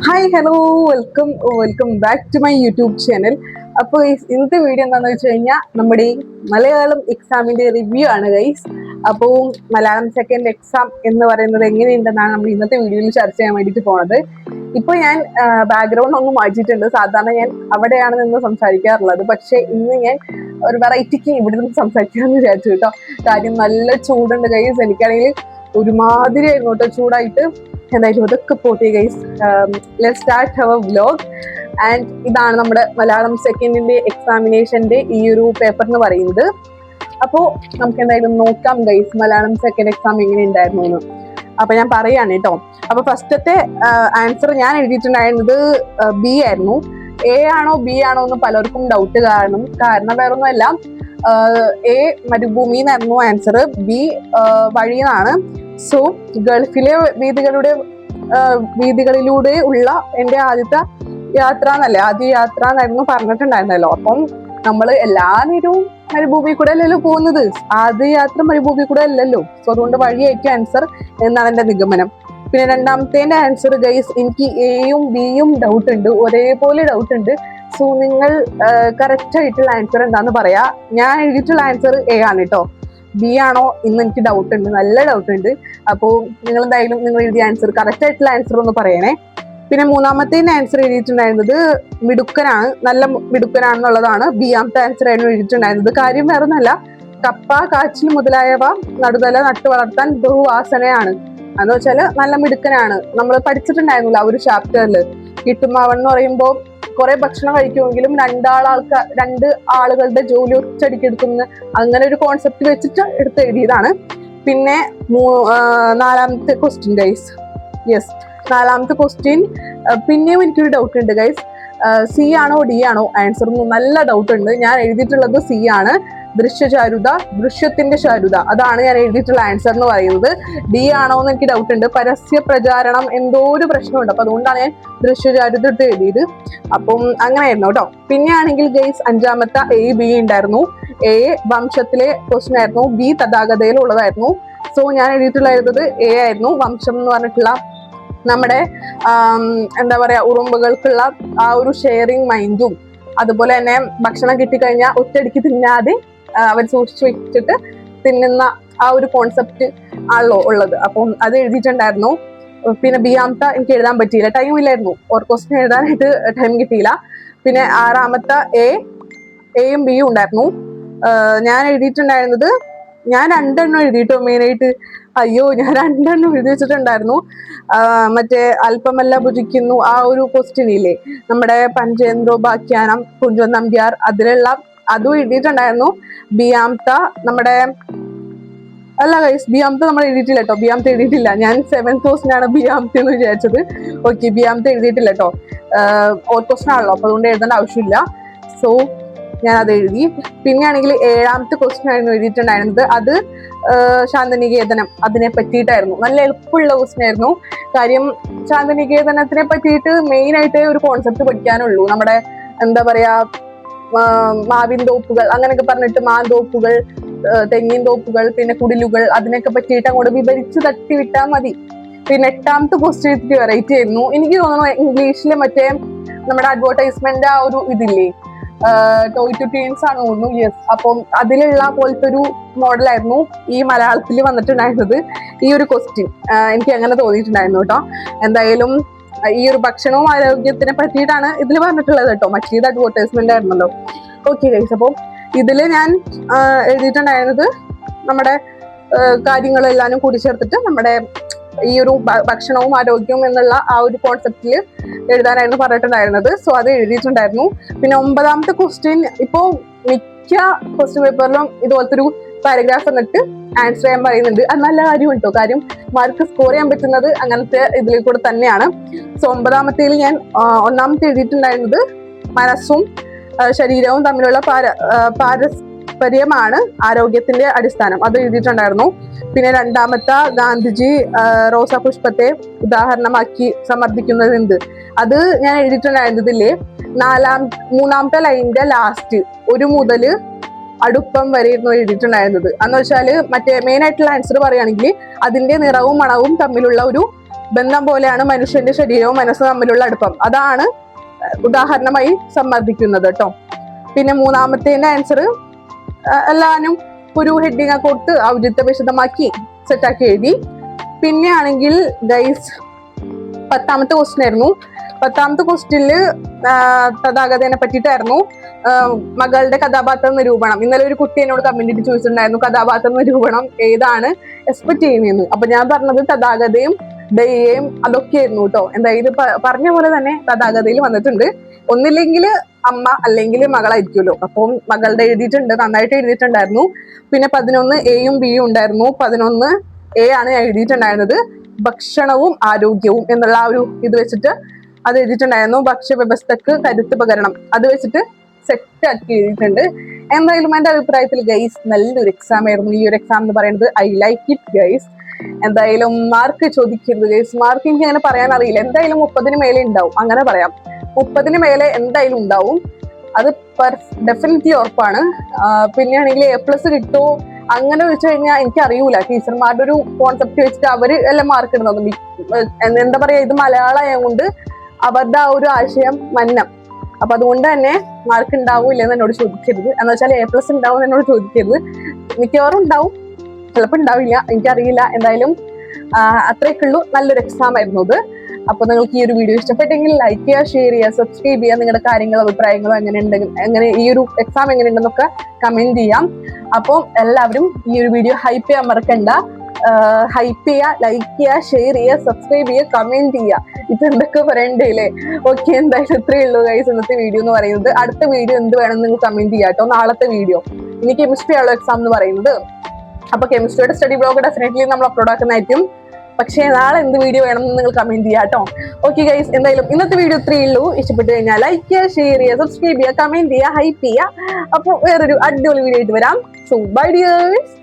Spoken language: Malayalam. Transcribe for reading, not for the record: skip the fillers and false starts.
Hi hello welcome back to my YouTube channel. അപ്പോൾ ഇന്നത്തെ വീഡിയോ എന്താണെന്ന് വെച്ച് കഴിഞ്ഞാൽ നമ്മുടെ ഈ മലയാളം എക്സാമിന്റെ റിവ്യൂ ആണ് ഗൈസ്. അപ്പോൾ മലയാളം സെക്കൻഡ് എക്സാം എന്ന് പറയുന്നത് എങ്ങനെയുണ്ടെന്നാണ് നമ്മൾ ഇന്നത്തെ വീഡിയോയിൽ ചർച്ച ചെയ്യാൻ വേണ്ടിയിട്ട് പോണത്. ഇപ്പോൾ ഞാൻ ബാക്ക്ഗ്രൗണ്ട് ഒന്നും മാറ്റിയിട്ടുണ്ട്. സാധാരണ ഞാൻ അവിടെയാണ് നിന്ന് സംസാരിക്കാറുള്ളത്, പക്ഷേ ഇന്ന് ഞാൻ ഒരു വെറൈറ്റിക്ക് ഇവിടെ നിന്ന് സംസാരിക്കാമെന്ന് വിചാരിച്ചു കേട്ടോ. കാര്യം നല്ല ചൂടുണ്ട് ഗൈസ്. എനിക്കാണെങ്കിൽ ഒരുമാതിരി ആയിരുന്നു കേട്ടോ ചൂടായിട്ട്. എന്തായാലും അതൊക്കെ പോട്ടെ guys. Let's start our vlog. And ഇതാണ് നമ്മുടെ മലയാളം സെക്കൻഡിന്റെ എക്സാമിനേഷന്റെ ഈ ഒരു പേപ്പർ എന്ന് പറയുന്നത്. അപ്പോൾ നമുക്ക് എന്തായാലും നോക്കാം ഗൈസ്, മലയാളം സെക്കൻഡ് എക്സാം എങ്ങനെ ഉണ്ടായിരുന്നു എന്ന്. അപ്പൊ ഞാൻ പറയാണ് കേട്ടോ. അപ്പൊ ഫസ്റ്റത്തെ ആൻസർ ഞാൻ എഴുതിയിട്ടുണ്ടായിരുന്നത് ബി ആയിരുന്നു. എ ആണോ ബി ആണോ എന്ന് പലർക്കും ഡൗട്ട് കാരണം വേറൊന്നുമല്ല, എ മരുഭൂമി എന്നായിരുന്നു ആൻസർ, ബി വഴി എന്നാണ്. സോ ഗൾഫിലെ വീതികളിലൂടെ ഉള്ള എൻ്റെ ആദ്യ യാത്ര എന്നായിരുന്നു പറഞ്ഞിട്ടുണ്ടായിരുന്നല്ലോ. അപ്പം നമ്മൾ എല്ലാ നേരവും മരുഭൂമി കൂടെ അല്ലല്ലോ പോകുന്നത്, ആദ്യ യാത്ര മരുഭൂമി കൂടെ അല്ലല്ലോ. സോ അതുകൊണ്ട് വഴിയായിരിക്കും ആൻസർ എന്നാണ് എൻ്റെ നിഗമനം. പിന്നെ രണ്ടാമത്തെ ആൻസർ ഗൈസ്, എനിക്ക് എയും ബിയും ഡൗട്ട് ഉണ്ട്, ഒരേപോലെ ഡൗട്ട് ഉണ്ട്. സോ നിങ്ങൾ കറക്റ്റ് ആയിട്ടുള്ള ആൻസർ എന്താന്ന് പറയാ. ഞാൻ എഴുതിയിട്ടുള്ള ആൻസർ എ ആണ് കേട്ടോ. ബി ആണോ ഇന്ന് എനിക്ക് ഡൗട്ട് ഉണ്ട്, നല്ല ഡൗട്ട് ഉണ്ട്. അപ്പോൾ നിങ്ങൾ എന്തായാലും നിങ്ങൾ എഴുതിയ ആൻസർ കറക്റ്റ് ആയിട്ടുള്ള ആൻസർ ഒന്ന് പറയണേ. പിന്നെ മൂന്നാമത്തെ ആൻസർ എഴുതിയിട്ടുണ്ടായിരുന്നത് മിടുക്കനാണ്, നല്ല മിടുക്കനാണെന്നുള്ളതാണ്. ബിയാമത്തെ ആൻസർ ആയിരുന്നു എഴുതിയിട്ടുണ്ടായിരുന്നത്. കാര്യം വേറൊന്നല്ല, കപ്പ കാച്ചിൽ മുതലായവ നടുതല നട്ടു വളർത്താൻ ബഹുവാസനയാണ് എന്ന് വെച്ചാൽ നല്ല മിടുക്കനാണ്. നമ്മൾ പഠിച്ചിട്ടുണ്ടായിരുന്നില്ല ആ ഒരു ചാപ്റ്ററിൽ. കിട്ടുമാവൻ എന്ന് പറയുമ്പോൾ കുറെ ഭക്ഷണം കഴിക്കുമെങ്കിലും രണ്ട് ആളുകളുടെ ജോലി ഒറ്റയടിക്കെടുക്കുന്ന അങ്ങനെ ഒരു കോൺസെപ്റ്റ് വെച്ചിട്ട് എടുത്ത് എഴുതിയതാണ്. പിന്നെ നാലാമത്തെ ക്വസ്റ്റ്യൻ ഗൈസ്, യെസ് നാലാമത്തെ ക്വസ്റ്റ്യൻ പിന്നെയും എനിക്കൊരു ഡൗട്ട് ഉണ്ട് ഗൈസ്. സി ആണോ ഡി ആണോ ആൻസർ നല്ല ഡൗട്ട് ഉണ്ട്. ഞാൻ എഴുതിയിട്ടുള്ളത് സി ആണ്. ദൃശ്യത്തിന്റെ ചാരുത, അതാണ് ഞാൻ എഴുതിയിട്ടുള്ള ആൻസർ എന്ന് പറയുന്നത്. ഡി ആണോ എന്ന് എനിക്ക് ഡൗട്ട് ഉണ്ട്. പരസ്യ പ്രചാരണം എന്തോ ഒരു പ്രശ്നമുണ്ട്, അപ്പൊ അതുകൊണ്ടാണ് ഞാൻ ദൃശ്യചാരുത എടുത്ത് എഴുതിയത്. അപ്പം അങ്ങനെയായിരുന്നു കേട്ടോ. പിന്നെ ആണെങ്കിൽ ഗൈസ് അഞ്ചാമത്തെ എ ബി ഉണ്ടായിരുന്നു. എ വംശത്തിലെ ക്വസ്റ്റ്യൻ ആയിരുന്നു, ബി തഥാഗതയിലുള്ളതായിരുന്നു. സോ ഞാൻ എഴുതിയിട്ടുള്ളത് എ ആയിരുന്നു. വംശം എന്ന് പറഞ്ഞിട്ടുള്ള നമ്മുടെ എന്താ പറയാ ഉറുമ്പുകൾക്കുള്ള ആ ഒരു ഷെയറിങ് മൈൻഡും, അതുപോലെ തന്നെ ഭക്ഷണം കിട്ടിക്കഴിഞ്ഞാൽ ഒറ്റയടിക്ക് തിന്നാതെ അവർ സൂക്ഷിച്ചു വെച്ചിട്ട് തിന്നുന്ന ആ ഒരു കോൺസെപ്റ്റ് ആണല്ലോ ഉള്ളത്. അപ്പം അത് എഴുതിയിട്ടുണ്ടായിരുന്നു. പിന്നെ ബിയാമത്തെ എനിക്ക് എഴുതാൻ പറ്റിയില്ല, ടൈം ഇല്ലായിരുന്നു. ഒരു ക്വസ്റ്റ്യൻ എഴുതാനായിട്ട് ടൈം കിട്ടിയില്ല. പിന്നെ ആറാമത്തെ എയും ബിയും ഉണ്ടായിരുന്നു. ഞാൻ എഴുതിയിട്ടുണ്ടായിരുന്നത്, ഞാൻ രണ്ടെണ്ണം എഴുതിയിട്ടോ മെയിനായിട്ട്. അയ്യോ, ഞാൻ രണ്ടെണ്ണം എഴുതി വെച്ചിട്ടുണ്ടായിരുന്നു. മറ്റേ അല്പമല്ല ഭുജിക്കുന്നു ആ ഒരു ക്വസ്റ്റ്യൻ ഇല്ലേ, നമ്മുടെ പഞ്ചേന്ദ്രോപാഖ്യാനം കുഞ്ചൻ നമ്പ്യാർ, അതിലുള്ള അതും എഴുതിയിട്ടുണ്ടായിരുന്നു. ബിയാമത്ത നമ്മുടെ അല്ല ഗൈസ്, ബിയാമത്തെ നമ്മൾ എഴുതിയിട്ടില്ല കേട്ടോ. ബിയാമത്തെ എഴുതിയിട്ടില്ല. ഞാൻ 7th ക്വസ്റ്റ്യൻ ആണ് ബിയാമത്തെ എന്ന് വിചാരിച്ചത്. ഓക്കെ, ബിയാമത്തെ എഴുതിയിട്ടില്ല കേട്ടോ. ഓർത്ത് ക്വസ്റ്റ്യൻ ആണല്ലോ, അപ്പൊ അതുകൊണ്ട് എഴുതേണ്ട ആവശ്യമില്ല. സോ ഞാൻ അത് എഴുതി. പിന്നെ ആണെങ്കിൽ ഏഴാമത്തെ ക്വസ്റ്റ്യൻ ആയിരുന്നു എഴുതിയിട്ടുണ്ടായിരുന്നത്. അത് ശാന്തിനികേതനം അതിനെ പറ്റിയിട്ടായിരുന്നു. നല്ല എളുപ്പമുള്ള ക്വസ്റ്റ്യൻ ആയിരുന്നു. കാര്യം ശാന്തിനികേതനത്തിനെ പറ്റിയിട്ട് മെയിൻ ആയിട്ട് ഒരു കോൺസെപ്റ്റ് പഠിക്കാനുള്ളൂ. നമ്മുടെ എന്താ പറയാ മാവിൻ തോപ്പുകൾ അങ്ങനെയൊക്കെ പറഞ്ഞിട്ട്, മാന്തോപ്പുകൾ, തെങ്ങിൻ തോപ്പുകൾ, പിന്നെ കുടിലുകൾ, അതിനൊക്കെ പറ്റിയിട്ട് അങ്ങോട്ട് വിവരിച്ച് തട്ടി വിട്ടാൽ മതി. പിന്നെ എട്ടാമത്തെ ക്വസ്റ്റ്യൻ വെറൈറ്റി ആയിരുന്നു. എനിക്ക് തോന്നുന്നു ഇംഗ്ലീഷിലെ മറ്റേ നമ്മുടെ അഡ്വർടൈസ്മെന്റ് ആ ഒരു ഇതില്ലേ, ടോയ് ടു ടീൻസ് ആണ് തോന്നുന്നു. യെസ്, അപ്പം അതിലുള്ള പോലത്തെ ഒരു മോഡലായിരുന്നു ഈ മലയാളത്തിൽ വന്നിട്ടുണ്ടായിരുന്നത് ഈ ഒരു ക്വസ്റ്റ്യൻ. എനിക്ക് അങ്ങനെ തോന്നിയിട്ടുണ്ടായിരുന്നു കേട്ടോ. എന്തായാലും ഈ ഒരു ഭക്ഷണവും ആരോഗ്യത്തിനെ പറ്റിയിട്ടാണ് ഇതിൽ പറഞ്ഞിട്ടുള്ളത് കേട്ടോ. മറ്റേത് അഡ്വർടൈസ്മെന്റ് ആയിരുന്നല്ലോ. ഓക്കെ ഗൈസ്, അപ്പോൾ ഇതിൽ ഞാൻ എഴുതിയിട്ടുണ്ടായിരുന്നത് നമ്മുടെ കാര്യങ്ങളെല്ലാനും കൂടി ചേർത്തിട്ട് നമ്മുടെ ഈ ഒരു ഭക്ഷണവും ആരോഗ്യവും എന്നുള്ള ആ ഒരു കോൺസെപ്റ്റിൽ എഴുതാനായിരുന്നു പറഞ്ഞിട്ടുണ്ടായിരുന്നത്. സോ അത് എഴുതിയിട്ടുണ്ടായിരുന്നു. പിന്നെ ഒമ്പതാമത്തെ ക്വസ്റ്റ്യൻ, ഇപ്പോ മിക്ക ക്വസ്റ്റ്യൻ പേപ്പറിലും ഇതുപോലത്തെ ഒരു പാരഗ്രാഫ് എന്നിട്ട് ആൻസർ ചെയ്യാൻ പറയുന്നുണ്ട്. അത് നല്ല കാര്യം കേട്ടോ. കാര്യം മാർക്ക് സ്കോർ ചെയ്യാൻ പറ്റുന്നത് അങ്ങനത്തെ ഇതിൽ കൂടെ തന്നെയാണ്. സോ ഒമ്പതാമത്തേൽ ഞാൻ ഒന്നാമത്തെ എഴുതിയിട്ടുണ്ടായിരുന്നത് മനസ്സും ശരീരവും തമ്മിലുള്ള പാരസ്പര്യമാണ് ആരോഗ്യത്തിന്റെ അടിസ്ഥാനം, അത് എഴുതിയിട്ടുണ്ടായിരുന്നു. പിന്നെ രണ്ടാമത്തെ ഗാന്ധിജി റോസാപുഷ്പത്തെ ഉദാഹരണമാക്കി സമർത്ഥിക്കുന്നത് എന്ത്, അത് ഞാൻ എഴുതിയിട്ടുണ്ടായിരുന്നതില്ലേ മൂന്നാമത്തെ ലൈനിന്റെ ലാസ്റ്റ് ഒരു മുതല് അടുപ്പം വരെയായിരുന്നു എഴുതിയിട്ടുണ്ടായിരുന്നത്. എന്ന് വെച്ചാൽ മറ്റേ മെയിൻ ആയിട്ടുള്ള ആൻസർ പറയുകയാണെങ്കിൽ അതിന്റെ നിറവും മണവും തമ്മിലുള്ള ഒരു ബന്ധം പോലെയാണ് മനുഷ്യന്റെ ശരീരവും മനസ്സും തമ്മിലുള്ള അടുപ്പം. അതാണ് ഉദാഹരണമായി സമ്മർദ്ദിക്കുന്നത് കേട്ടോ. പിന്നെ മൂന്നാമത്തേന്റെ ആൻസർ എല്ലാവരും ഒരു ഹെഡിങ് ഒക്കെ കൊടുത്ത് ഔചിത്യ വിശദമാക്കി സെറ്റാക്കി എഴുതി. പിന്നെ ആണെങ്കിൽ ഗൈസ് 10ാമത്തെ ക്വസ്റ്റ്യൻ ആയിരുന്നു. 10ാമത്തെ ക്വസ്റ്റ്യനില് തഥാഗതനെ പറ്റിയിട്ടായിരുന്നു. മകളുടെ കഥാപാത്ര നിരൂപണം. ഇന്നലെ ഒരു കുട്ടി എന്നോട് കമന്റ് ചോദിച്ചിട്ടുണ്ടായിരുന്നു കഥാപാത്ര നിരൂപണം ഏതാണ് എക്സ്പെക്ട് ചെയ്യുന്നതെന്ന്. അപ്പൊ ഞാൻ പറഞ്ഞത് തഥാഗതയും ദയയും അതൊക്കെയായിരുന്നു കേട്ടോ. എന്തായാലും പറഞ്ഞ പോലെ തന്നെ തഥാഗതയിൽ വന്നിട്ടുണ്ട്. ഒന്നില്ലെങ്കിൽ അമ്മ അല്ലെങ്കിൽ മകളായിരിക്കുമല്ലോ. അപ്പം മകളുടെ എഴുതിയിട്ടുണ്ട്, നന്നായിട്ട് എഴുതിയിട്ടുണ്ടായിരുന്നു. പിന്നെ 11 എയും ബിയും ഉണ്ടായിരുന്നു. 11 എ ആണ് എഴുതിയിട്ടുണ്ടായിരുന്നത്. ഭക്ഷണവും ആരോഗ്യവും എന്നുള്ള ആ ഒരു ഇത് വെച്ചിട്ട് അത് എഴുതിയിട്ടുണ്ടായിരുന്നു. ഭക്ഷ്യവ്യവസ്ഥക്ക് കരുത്ത് പകരണം അത് വെച്ചിട്ട് സെറ്റ് ആക്കി എഴുതിയിട്ടുണ്ട്. എന്തായാലും എന്റെ അഭിപ്രായത്തിൽ ഗൈസ് നല്ലൊരു എക്സാം ആയിരുന്നു ഈ ഒരു എക്സാം എന്ന് പറയുന്നത്. I like it guys. എന്തായാലും മാർക്ക് ചോദിക്കരുത് ഗൈസ്. മാർക്ക് എനിക്ക് അങ്ങനെ പറയാൻ അറിയില്ല. എന്തായാലും 30 മേലെ ഉണ്ടാവും, അങ്ങനെ പറയാം. 30 മേലെ എന്തായാലും ഉണ്ടാവും, അത് ഡെഫിനറ്റ്ലി ഉറപ്പാണ്. പിന്നെയാണെങ്കിൽ A+ കിട്ടുമോ അങ്ങനെ വെച്ച് കഴിഞ്ഞാൽ എനിക്ക് അറിയൂല. ടീച്ചർമാരുടെ ഒരു കോൺസെപ്റ്റ് വെച്ചിട്ട് അവര് എല്ലാം മാർക്ക് ഇടുന്നത്. എന്താ പറയാ, ഇത് മലയാളമായതുകൊണ്ട് അവരുടെ ആ ഒരു ആശയം മന്നം. അപ്പൊ അതുകൊണ്ട് തന്നെ മാർക്ക് ഉണ്ടാവൂല്ലെന്ന് എന്നോട് ചോദിക്കരുത്. എന്ന് വെച്ചാൽ A+ ഉണ്ടാവും എന്നോട് ചോദിക്കരുത്. മിക്കവാറും ഉണ്ടാവും, ചിലപ്പോൾ ഉണ്ടാവില്ല, എനിക്കറിയില്ല. എന്തായാലും അത്രയൊക്കെയുള്ളൂ. നല്ലൊരു എക്സാം ആയിരുന്നു അത്. അപ്പൊ നിങ്ങൾക്ക് ഈ ഒരു വീഡിയോ ഇഷ്ടപ്പെട്ടെങ്കിൽ ലൈക്ക് ചെയ്യുക, ഷെയർ ചെയ്യുക, സബ്സ്ക്രൈബ് ചെയ്യുക. നിങ്ങളുടെ കാര്യങ്ങളും അഭിപ്രായങ്ങളും എങ്ങനെ ഈ ഒരു എക്സാം എങ്ങനെയുണ്ടെന്നൊക്കെ കമന്റ് ചെയ്യാം. അപ്പം എല്ലാവരും ഈ ഒരു വീഡിയോ ഹൈപ്പ് ചെയ്യാൻ മറക്കണ്ട. ഹൈപ്പ് ചെയ്യുക, ലൈക്ക് ചെയ്യുക, ഷെയർ ചെയ്യുക, സബ്സ്ക്രൈബ് ചെയ്യുക, കമന്റ് ചെയ്യുക. ഇത് എന്തൊക്കെ പറയണ്ടേ? ഓക്കെ, എന്തായാലും ഇത്രയേ ഉള്ളൂ ഗൈസ് ഇന്നത്തെ വീഡിയോ എന്ന് പറയുന്നത്. അടുത്ത വീഡിയോ എന്ത് വേണം നിങ്ങൾ കമന്റ് ചെയ്യാം കേട്ടോ. നാളത്തെ വീഡിയോ ഇനി കെമിസ്ട്രി ആണല്ലോ എക്സാം എന്ന് പറയുന്നത്. അപ്പൊ കെമിസ്ട്രിയുടെ സ്റ്റഡി ബ്ലോഗ് ഡെഫിനറ്റ്ലി നമ്മൾ അപ്ലോഡ് ആക്കുന്നതായിരിക്കും. പക്ഷേ നാളെ എന്ത് വീഡിയോ വേണമെന്ന് നിങ്ങൾ കമന്റ് ചെയ്യാം കേട്ടോ. ഓക്കെ ഗൈസ്, എന്തായാലും ഇന്നത്തെ വീഡിയോ ഇത്രയേ ഉള്ളൂ. ഇഷ്ടപ്പെട്ടു കഴിഞ്ഞാൽ ലൈക്ക് ചെയ്യുക, ഷെയർ ചെയ്യുക, സബ്സ്ക്രൈബ് ചെയ്യുക, കമന്റ് ചെയ്യുക, ഹൈപ്പ് ചെയ്യുക. അപ്പോൾ വേറൊരു അടിപൊളി വീഡിയോ ആയിട്ട് വരാം. So bye dears.